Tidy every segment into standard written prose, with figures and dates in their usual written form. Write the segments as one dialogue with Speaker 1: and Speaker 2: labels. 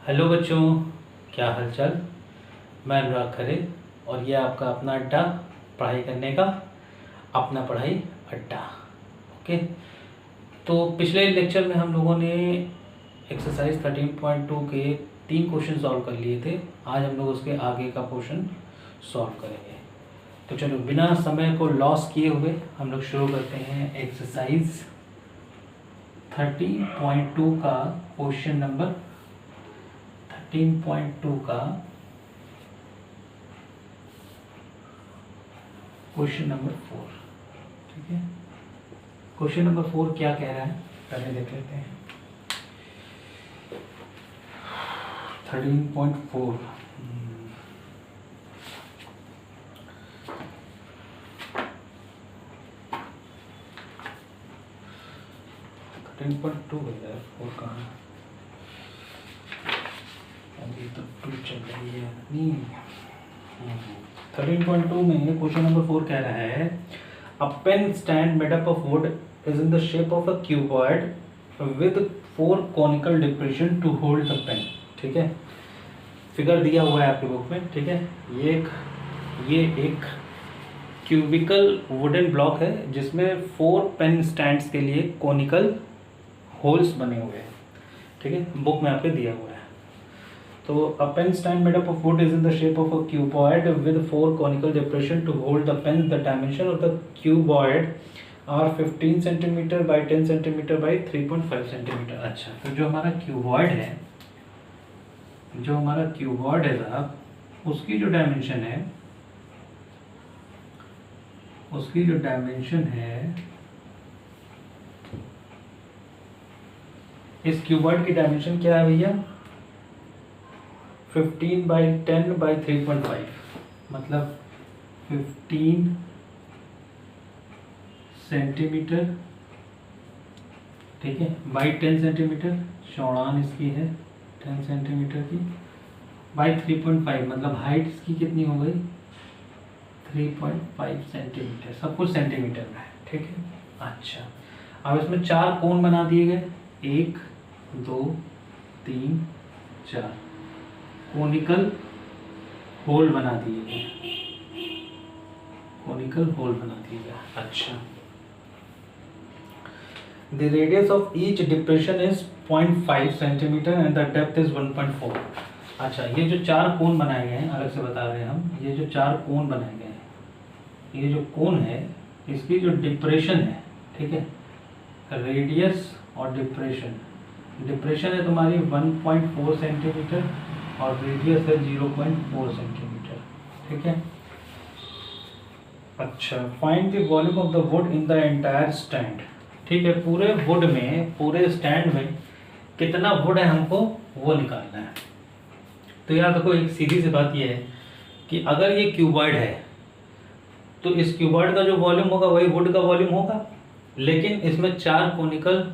Speaker 1: Hello बच्चों, क्या हालचाल। मैं अनुराग खरे और ये आपका अपना अड्डा पढ़ाई करने का, अपना पढ़ाई अड्डा। ओके, तो पिछले लेक्चर में हम लोगों ने एक्सरसाइज 13.2 के 3 क्वेश्चन सॉल्व कर लिए थे। आज हम लोग उसके आगे का पोर्शन सॉल्व करेंगे। तो चलो बिना समय को लॉस किए हुए हम लोग शुरू करते हैं एक्सरसाइज 13.2 का क्वेश्चन नंबर 13.2 का क्वेश्चन नंबर 4। ठीक है, क्वेश्चन नंबर 4 क्या कह रहा है पहले देख लेते हैं। 13.4 13.2 है यार, 4 कहाँ है? अभी तो 2 चल रही है नहीं। 13.2 में क्वेश्चन नंबर 4 कह रहा है a pen stand made up of wood is in the shape of a cuboid with 4 conical depression to hold the pen. ठीक है, फिगर दिया हुआ है आपकी बुक में। ठीक है, ये एक क्यूबिकल वुडन ब्लॉक है जिसमें 4 पेन स्टैंड्स के लिए कॉनिकल होल्स बने हुए हैं। ठीक है, बुक में आपके दिया हुआ है। तो a pen stand made up of wood is in the shape of a cuboid with 4 conical depression to hold the pen. The dimension of the cuboid are 15 cm by 10 cm by 3.5 cm। अच्छा, तो जो हमारा cuboid है साहब, उसकी जो dimension है इस क्यूबॉइड की डायमेंशन क्या है भैया? 15 बाई 10 बाई 3.5, मतलब 15 सेंटीमीटर। ठीक है, बाई 10 सेंटीमीटर, चौड़ान इसकी है 10 सेंटीमीटर की, बाई 3.5 मतलब हाइट इसकी कितनी हो गई? 3.5 सेंटीमीटर। सब कुछ सेंटीमीटर में है। ठीक है, अच्छा, अब इसमें 4 कोण बना दिए गए, 1 2 3 4 कोनिकल होल बना दिए गए, अच्छा, the radius of each depression is 0.5 centimetre and the depth is 1.4। अच्छा, ये जो 4 कोण बनाए गए हैं, अलग से बता रहे हैं हम, ये जो 4 कोण बनाए गए हैं, ये जो कोण है इसकी जो डिप्रेशन है, ठीक है, रेडियस और डिप्रेशन है तुम्हारी 1.4 सेंटीमीटर और रेडियस है 0.4 सेंटीमीटर। ठीक है, अच्छा, find the volume of the would in the entire stand. ठीक है, पूरे वुड में, पूरे स्टैंड में कितना वुड है हमको वो निकालना है। तो यार देखो, एक सीधी सी बात ये है कि अगर ये क्यूबॉइड है तो इस क्यूबॉइड का जो वॉल्यूम होगा वही वुड का वॉल्यूम होगा, लेकिन इसमें 4 कोनिकल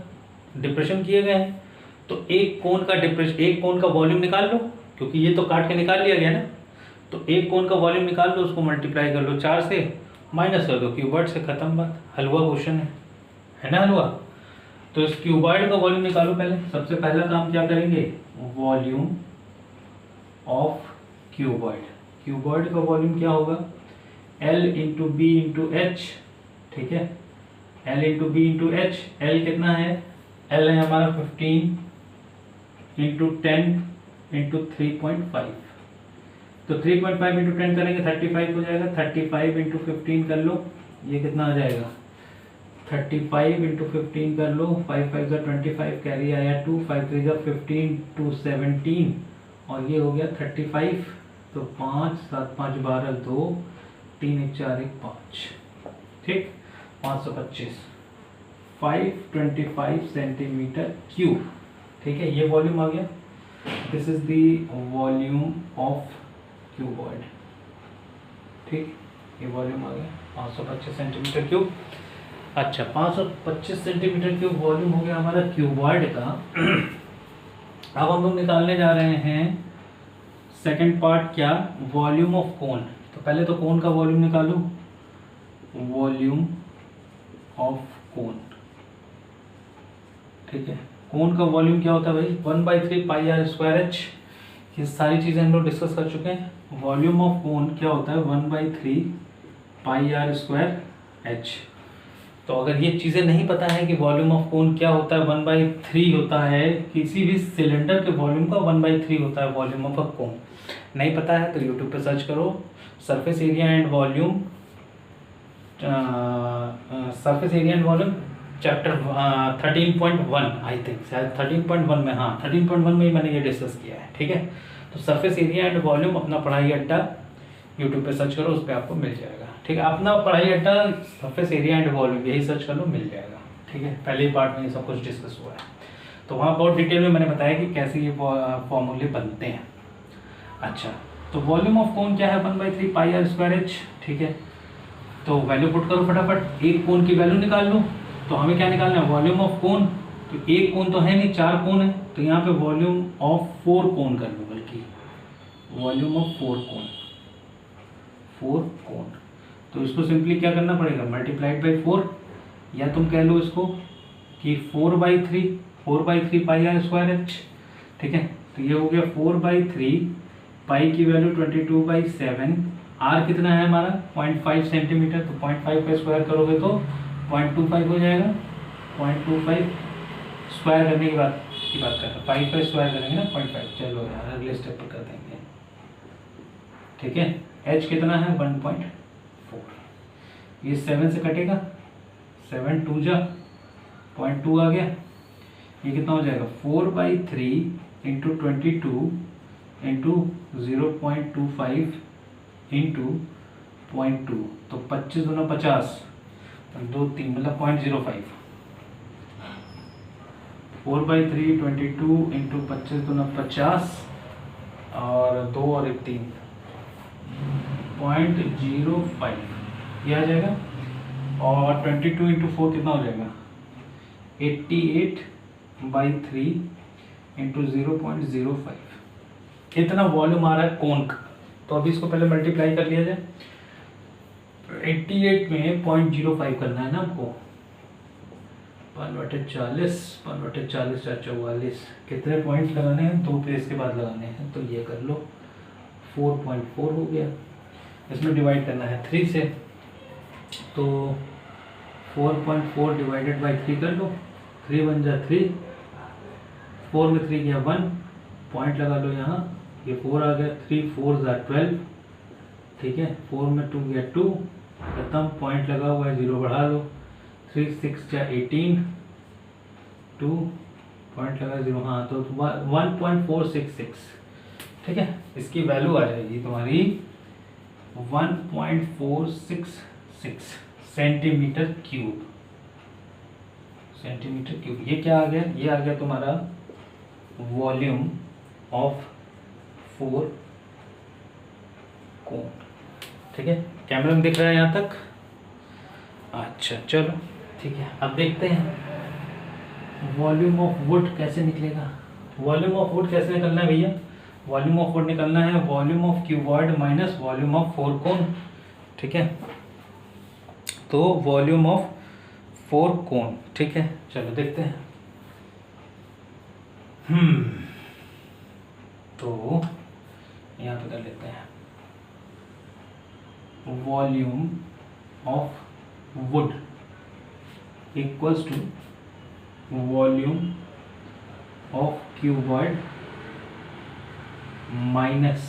Speaker 1: डिप्रेशन किए गए हैं, तो एक कोण का वॉल्यूम निकाल लो, क्योंकि ये तो काट के निकाल लिया गया ना। तो एक कोण का वॉल्यूम निकाल लो, उसको मल्टीप्लाई कर लो 4 से, माइनस कर दो, क्यूबॉइड से खत्म बात। हलवा क्वेश्चन है ना हलवा। तो इस क्यूबॉइड का वॉल्यूम निकालो। पहले सबसे पहला काम क्या करेंगे? वॉल्यूम ऑफ क्यूबॉइड का वॉल्यूम क्या होगा? L into B into H. ठीक है, L into B into H. L कितना है? L है हमारा 15 इंटू 10 इंटू 3.5। तो 3.5 इंटू 10 करेंगे 35 हो जाएगा। 35 इंटू 15 कर लो, ये कितना आ जाएगा? 35 इंटू 15 कर लो, 5 5 25, कैरी आया 2, 5 3 15 2 17 और ये हो गया 35। तो 5 7 5 12 2 3 1 4 1 5। ठीक, 525 525 सेंटीमीटर क्यूब। ठीक है, ये वॉल्यूम आ गया। This is the volume of cuboid. ठीक, ये वॉल्यूम आ गया 525 सेंटीमीटर क्यूब। अच्छा, 525 सेंटीमीटर क्यूब वॉल्यूम हो गया हमारा क्यूबॉइड का। अब हम लोग निकालने जा रहे हैं सेकंड पार्ट, क्या? Volume of cone. तो पहले तो कोन का वॉल्यूम निकालो, वॉल्यूम ऑफ कोन। ठीक है, कोन का वॉल्यूम क्या होता है भाई? 1/3 पाई आर स्क्वायर एच। ये सारी चीज़ें हम लोग डिस्कस कर चुके हैं। वॉल्यूम ऑफ कोन क्या होता है 1/3 पाई आर स्क्वायर एच। तो अगर ये चीज़ें नहीं पता है कि वॉल्यूम ऑफ कोन क्या होता है 1/3 होता है, किसी भी सिलेंडर के वॉल्यूम का 1/3 होता है वॉल्यूम ऑफ अ कोन, नहीं पता है तो यूट्यूब पे सर्च करो surface area and volume, surface area and volume chapter 13.1 I think, शायद 13.1 में, हाँ 13.1 में ही मैंने ये डिस्कस किया है। ठीक है, तो सरफेस एरिया एंड वॉल्यूम अपना पढ़ाई अड्डा यूट्यूब पे सर्च करो, उस पर आपको मिल जाएगा। ठीक है, अपना पढ़ाई अड्डा सरफेस एरिया एंड वॉल्यूम यही सर्च कर लो, मिल जाएगा। ठीक है, पहले ही पार्ट में ये सब कुछ डिस्कस हुआ है, तो वहाँ बहुत डिटेल में मैंने बताया कि कैसे ये फॉर्मूले बनते हैं। अच्छा, तो वॉल्यूम ऑफ कोन क्या है 1/3 पाई आर स्क्वायर एच। ठीक है, तो वैल्यू पुट करो फटाफट, एक कोन की वैल्यू निकाल लो। तो हमें क्या निकालना है वॉल्यूम ऑफ कोन, तो एक कोन तो है नहीं, 4 कोन है, तो यहाँ पे वॉल्यूम ऑफ 4 कोन कर लो, बल्कि वॉल्यूम ऑफ 4 कोन, 4 कोन। तो इसको सिंपली क्या करना पड़ेगा मल्टीप्लाइड बाई 4, या तुम कह लो इसको कि 4/3 पाई आर स्क्वायर एच। ठीक है, तो ये हो गया 4/3, पाई की वैल्यू 22/7, आर कितना है हमारा 0.5 सेंटीमीटर, तो 0.5 का स्क्वायर करोगे तो 0.25 हो जाएगा। 0.25 स्क्वायर करने की बात कर रहे हैं, 5 का स्क्वायर करेंगे ना 0.5। चलो यार अगले स्टेप पर कर देंगे। ठीक है, एच कितना है 1.4, ये 7 से कटेगा, 7 2 जा 0.2 आ गया, ये कितना हो जाएगा 4/3 इंटू 22 इंटू 0.25 इंटू 0.2, तो 25 दूना 50, 2 3 मतलब 0.05। 4/3 22 इंटू 25 दूना 50 और 2 और 1 3, 0.05 ये आ जाएगा। और 22 इंटू 4 कितना हो जाएगा 88/3 इंटू 0.05। कितना वॉल्यूम आ रहा है कोन का, तो अभी इसको पहले मल्टीप्लाई कर लिया जाए। 88 में 0.05 करना है ना हमको, 1/40, 1/40 या 44, कितने पॉइंट्स लगाने हैं 2 प्लेस के बाद लगाने हैं, तो ये कर लो 4.4 हो गया। इसमें डिवाइड करना है 3 से, तो 4.4 डिवाइडेड बाई 3 कर लो, 3 बन जा 3, 4 में 3 गया 1, पॉइंट लगा लो यहाँ, ये 4 आ गया, 3 4 जा 12। ठीक है, 4 में 2 गया 2, खत्म, पॉइंट लगा हुआ है 0 बढ़ा लो, 3 6 जा 18, 2 पॉइंट लगा 0, हाँ तो 1.466। ठीक है, इसकी वैल्यू आ जाएगी तुम्हारी 1.466 सेंटीमीटर क्यूब। सेंटीमीटर क्यूब, ये क्या आ गया, ये आ गया तुम्हारा वॉल्यूम ऑफ 4 कोन। ठीक है, कैमरा में दिख रहा है यहाँ तक? अच्छा चलो ठीक है, अब देखते हैं वॉल्यूम ऑफ वुड कैसे निकलेगा। वॉल्यूम ऑफ वुड कैसे निकलना है भैया, वॉल्यूम ऑफ वुड निकलना है volume of cuboid minus volume of 4 cone. ठीक है, तो वॉल्यूम ऑफ 4 कोन। ठीक है, चलो देखते हैं। तो यहाँ पे कर लेते हैं volume of wood equals to volume of cuboid minus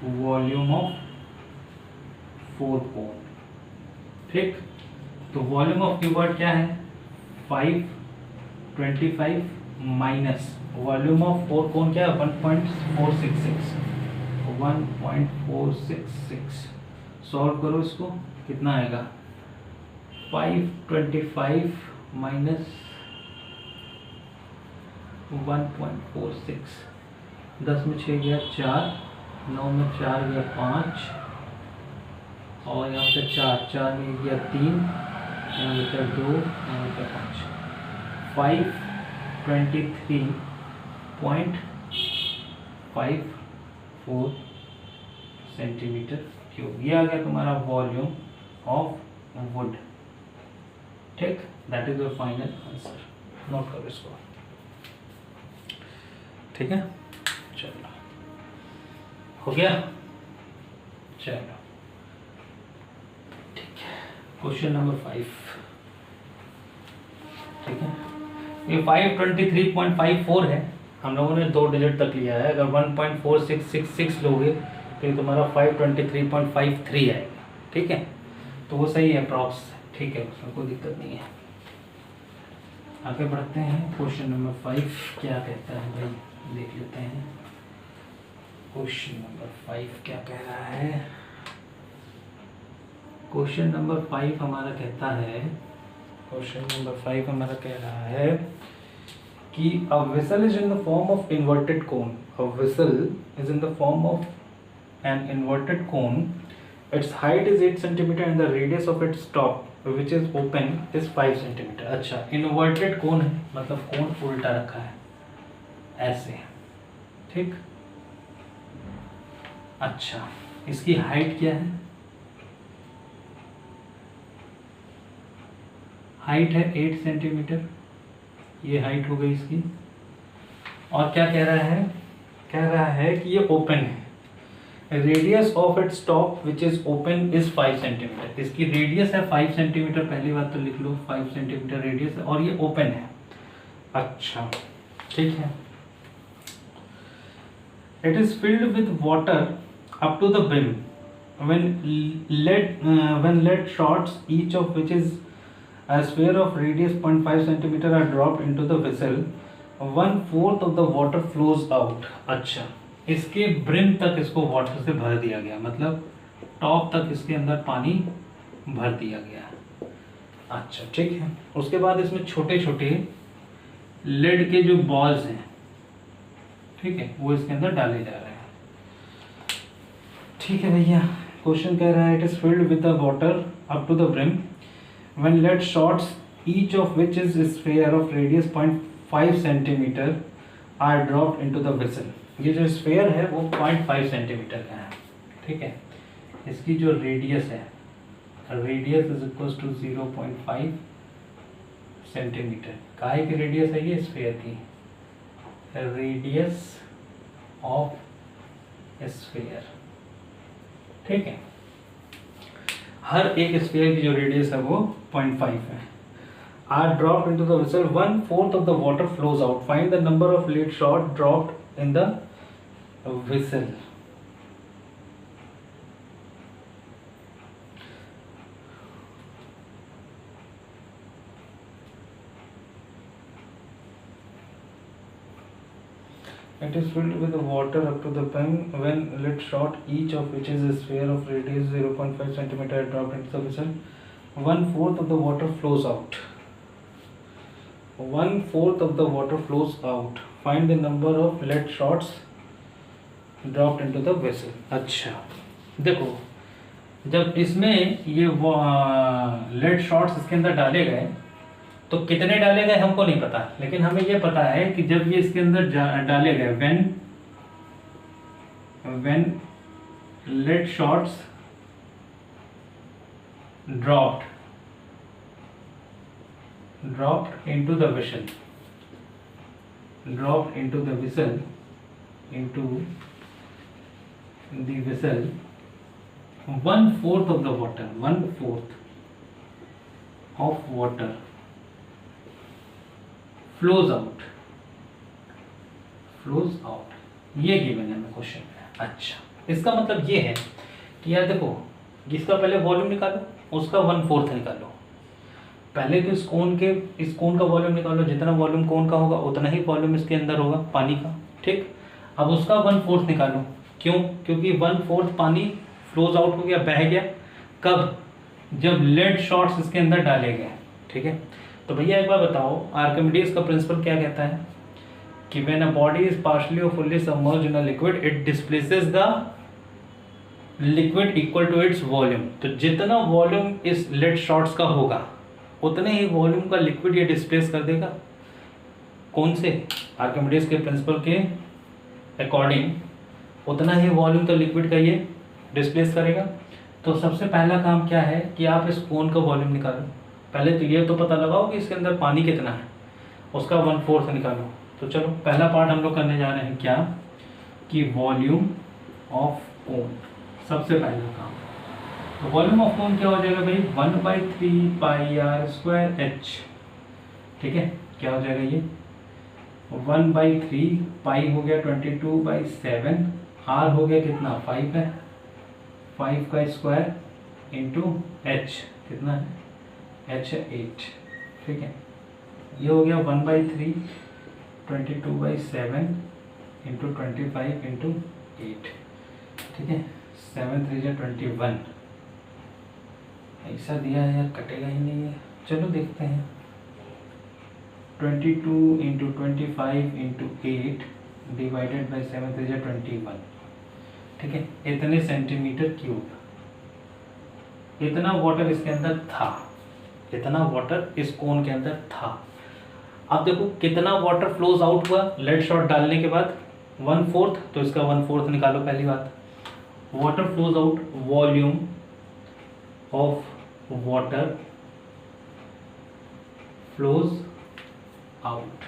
Speaker 1: volume of 4 cone. ठीक, तो वॉल्यूम ऑफ क्यूबॉइड क्या है 525 माइनस वॉल्यूम ऑफ 4 कोन क्या है 1.466, 1.466। सॉल्व करो इसको, कितना आएगा 525 माइनस 1.46, 10 में 6 गया 4, 9 में 4 गया 5, और यहाँ पे 4 में गया 3, यहाँ बचा 2, यहाँ बचा 5, 523.54 सेंटीमीटर क्यूब। ये आ गया तुम्हारा वॉल्यूम ऑफ वुड। ठीक, that is your final answer, note करो इसको। ठीक है, चलो। हो गया? चलो ठीक है, क्वेश्चन नंबर 5। ठीक है, ये 523.54 है, हम लोगों ने 2 डिजिट तक लिया है। अगर 1.4666 लोगे तो ये तुम्हारा 523.53 आएगा। ठीक है, तो वो सही है अप्रॉक्स। ठीक है, उसमें कोई दिक्कत नहीं है। आगे बढ़ते हैं, क्वेश्चन नंबर 5 क्या कहता है भाई, देख लेते हैं। क्वेश्चन नंबर 5 क्या कह रहा है? क्वेश्चन नंबर 5 हमारा कहता है, क्वेश्चन नंबर 5 हमारा कह रहा है कि a vessel is in the form of inverted cone. A vessel is in the form of an inverted cone. Its height is 8 centimeter and the radius of its top, which is open, is 5 centimeter. अच्छा, inverted cone है, मतलब कोन उल्टा रखा है ऐसे। ठीक, अच्छा, इसकी हाइट क्या है? हाइट है 8 सेंटीमीटर, ये हाइट हो गई इसकी। और क्या कह रहा है? कह रहा है कि ये ओपन है। Radius of its top which is open is 5 centimetre. इसकी रेडियस है 5 सेंटीमीटर, पहली बात तो लिख लो, 5 सेंटीमीटर रेडियस है और ये ओपन है। अच्छा ठीक है। It is filled with water up to the brim when lead shots, each of which is a sphere of radius 0.5 centimeter, are dropped into the vessel, 1/4 of the water flows out. अच्छा, इसके brim तक इसको water से भर दिया गया, मतलब top तक इसके अंदर पानी भर दिया गया। अच्छा ठीक है, उसके बाद इसमें छोटे छोटे लेड के जो बॉल्स हैं, ठीक है, वो इसके अंदर डाले जा रहे हैं। ठीक है भैया, क्वेश्चन कह रहा है it is filled with the water up to the brim when lead shots, each of which is a sphere of radius 0.5 centimeter, are dropped into the vessel. ये जो स्फेयर है वो 0.5 सेंटीमीटर का है। ठीक है, इसकी जो रेडियस है, radius is equal to 0.5 centimetre. काहे की रेडियस है? ये स्फेयर की रेडियस ऑफ स्फेयर। ठीक है, हर एक स्फीयर की जो रेडियस है वो 0.5 है। Are dropped into the vessel, 1/4 of the water flows out, find the number of lead shot dropped in the vessel. It is filled with water up to the brim when lead shot, each of which is a sphere of radius 0.5 centimeter, dropped into the vessel. 1/4 of the water flows out. 1/4 of the water flows out. Find the number of lead shots dropped into the vessel. अच्छा, देखो, जब इसमें ये lead shots इसके अंदर डाले गए तो कितने डाले गए हमको नहीं पता, लेकिन हमें ये पता है कि जब ये इसके अंदर डाले गए, when lead shots dropped into the vessel, into the vessel, 1/4 of the water, 1/4 of water flows out, ये गिवन है मैं क्वेश्चन में। अच्छा, इसका मतलब ये है कि यार देखो, जिसका पहले वॉल्यूम निकालो उसका 1/4 निकालो। पहले तो इस कोन का वॉल्यूम निकालो, जितना वॉल्यूम कोन का होगा उतना ही वॉल्यूम इसके अंदर होगा पानी का। ठीक, अब उसका 1/4 निकालो। क्यों? क्योंकि 1/4 पानी फ्लोज आउट हो गया, बह गया। कब? जब लेड शॉट्स इसके अंदर डाले गए। ठीक है, तो भैया एक बार बताओ, आर्किमिडीज का प्रिंसिपल क्या कहता है कि when a body is partially और fully submerged in a liquid, it displaces the liquid equal to its volume. तो जितना वॉल्यूम इस लेड शॉट्स का होगा उतने ही वॉल्यूम का लिक्विड ये डिस्प्लेस कर देगा। कौन से? आर्किमिडीज के प्रिंसिपल के अकॉर्डिंग उतना ही वॉल्यूम तो लिक्विड का ये डिस्प्लेस करेगा। तो सबसे पहला काम क्या है कि आप इस कोन का वॉल्यूम निकालो। पहले तो ये तो पता लगाओ कि इसके अंदर पानी कितना है, उसका 1/4 निकालो। तो चलो, पहला पार्ट हम लोग करने जा रहे हैं क्या, कि वॉल्यूम ऑफ कोन, सबसे पहला काम। तो वॉल्यूम ऑफ कोन क्या हो जाएगा भाई, 1/3 पाई आर स्क्वायर एच। ठीक है, क्या हो जाएगा ये 1/3 पाई हो गया 22/7, आर हो गया कितना 5 है, 5 का स्क्वायर इंटू एच कितना है, एच है 8। ठीक है, ये हो गया 1/3 22/7 इंटू 25 इंटू 8। ठीक है, 7 3 जा 21। ऐसा दिया है यार, कटेगा ही नहीं है। चलो देखते हैं, 22 इंटू 25 इंटू 8 डिवाइडेड बाई 7 3 जा 21। ठीक है, इतने सेंटीमीटर क्यूब, इतना वाटर इसके अंदर था, इतना वाटर इस कोन के अंदर था। अब देखो कितना वाटर फ्लोज आउट हुआ लेड शॉट डालने के बाद, 1/4, तो इसका 1/4 निकालो। पहली बात, water flows out, volume of water flows out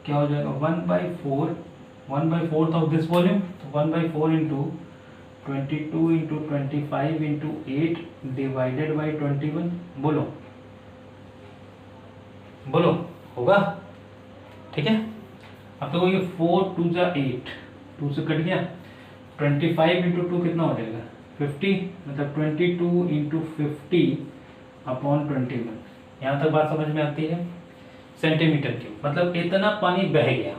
Speaker 1: क्या हो जाएगा 1/4 ऑफ दिस वॉल्यूम, तो 1/4 into 22 into 25 into 8 divided by 21। बोलो बोलो, होगा? ठीक है, अब तो ये 4 2 जा 8, 2 से कट गया, 25 इंटू 2 कितना हो जाएगा 50, मतलब 22 इंटू 50 अपॉन 21। यहाँ तक बात समझ में आती है? सेंटीमीटर क्यूब, मतलब इतना पानी बह गया,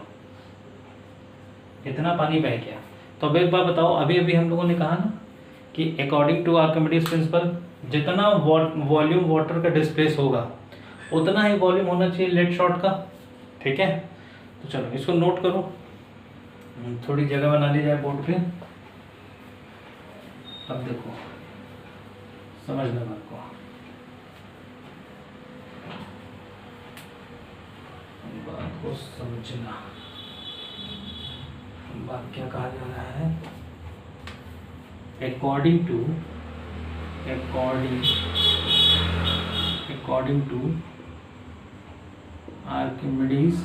Speaker 1: इतना पानी बह गया। तो अब एक बात बताओ, अभी अभी हम लोगों ने कहा ना कि अकॉर्डिंग टू आर्किमिडीज प्रिंसिपल, जितना वॉल्यूम वाटर का डिस्प्लेस होगा उतना ही वॉल्यूम होना चाहिए लेड शॉट का। ठीक है, तो चलो इसको नोट करो, थोड़ी जगह बना ली जाए बोर्ड पे। अब देखो, समझना बात को, बात को समझना। बात क्या कहा जा रहा है, according to Archimedes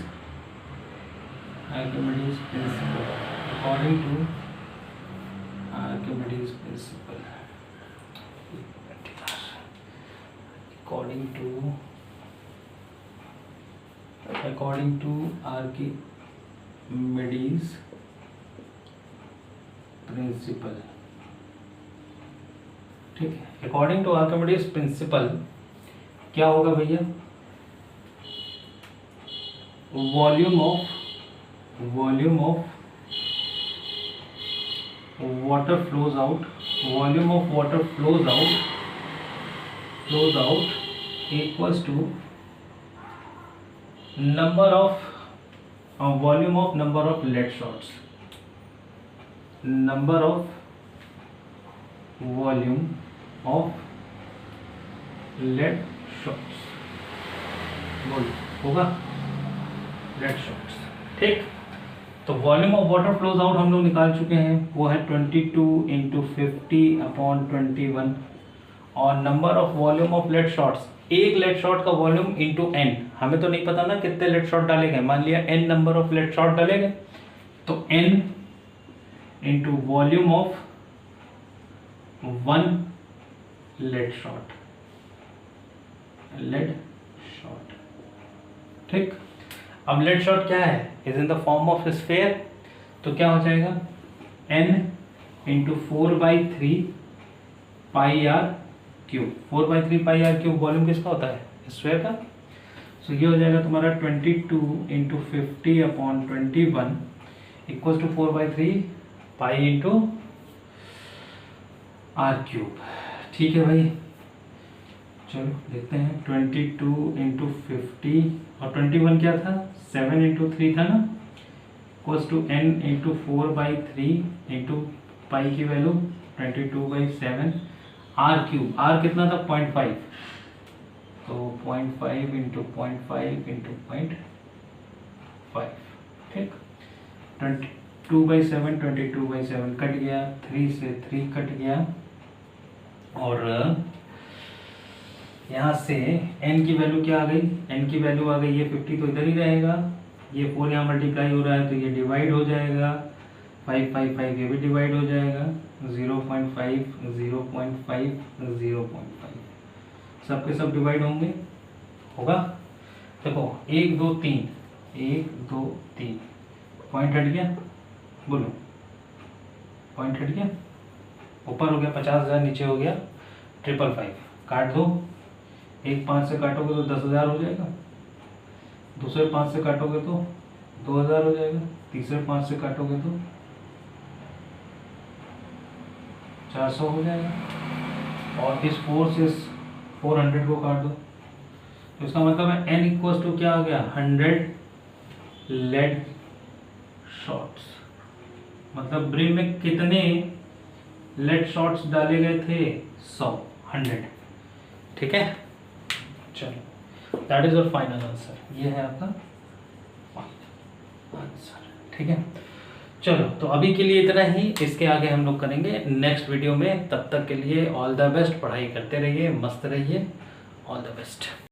Speaker 1: principle, according to Archimedes principle, according to Archimedes principle। ठीक है, अकॉर्डिंग टू आर्किमिडीज प्रिंसिपल क्या होगा भैया, volume of water flows out, volume of water flows out equals to number of volume of number of lead shots, number of volume of lead shots. बोल, होगा lead shots. ठीक, तो volume of water flows out हम लोग निकाल चुके हैं, वो है 22 इंटू 50 अपॉन 21। और number of volume of lead shots, एक लेड शॉट का वॉल्यूम इंटू एन, हमें तो नहीं पता ना कितने लेड शॉट डाले गए, मान लिया n number of lead shot डाले गए, तो n into volume of 1 lead shot. ठीक, अब लेड शॉट क्या है, is in the form of sphere, तो क्या हो जाएगा n into 4/3 pi R cube. 4/3 pi R cube volume किसका होता है, स्फीयर का। सो ये हो जाएगा तुम्हारा 22 into 50 upon 21 equal to 4/3 pi into R cube. ठीक है भाई, चलो देखते हैं, 22 इंटू 50 और 21 क्या था, 7 इंटू 3 था ना, equals to n into 4/3 into pi की वैल्यू 22/7 आर क्यूब। आर कितना था 0.5, तो 0.5 इंटू 0.5 इंटू 0.5। ठीक, 22/7 22/7 कट गया, 3 से 3 कट गया, और यहाँ से n की वैल्यू क्या आ गई, n की वैल्यू आ गई, ये 50 तो इधर ही रहेगा, ये 4 यहाँ मल्टीप्लाई हो रहा है तो ये डिवाइड हो जाएगा, 5 5 5 ये भी डिवाइड हो जाएगा, 0.5 0.5 0.5 सबके सब डिवाइड होंगे, होगा। देखो 1 2 3 1 2 3 पॉइंट हट गया, बोलो पॉइंट हट गया, ऊपर हो गया 50,000, नीचे हो गया 555, काट दो। एक 5 से काटोगे तो 10,000 हो जाएगा, दूसरे 5 से काटोगे तो 2,000 हो जाएगा, तीसरे 5 से काटोगे तो 400 हो जाएगा, और इस 4 से 400 को काट दो, तो इसका मतलब है n इक्वल्स टू क्या आ गया 100 लेड शॉट्स। मतलब ब्रिम में कितने लेड शॉट्स डाले गए थे, 100। ठीक है, चलो that is your final answer, ये है आपका फाइनल आंसर। ठीक है, चलो तो अभी के लिए इतना ही, इसके आगे हम लोग करेंगे नेक्स्ट वीडियो में। तब तक के लिए ऑल द बेस्ट, पढ़ाई करते रहिए, मस्त रहिए, ऑल द बेस्ट।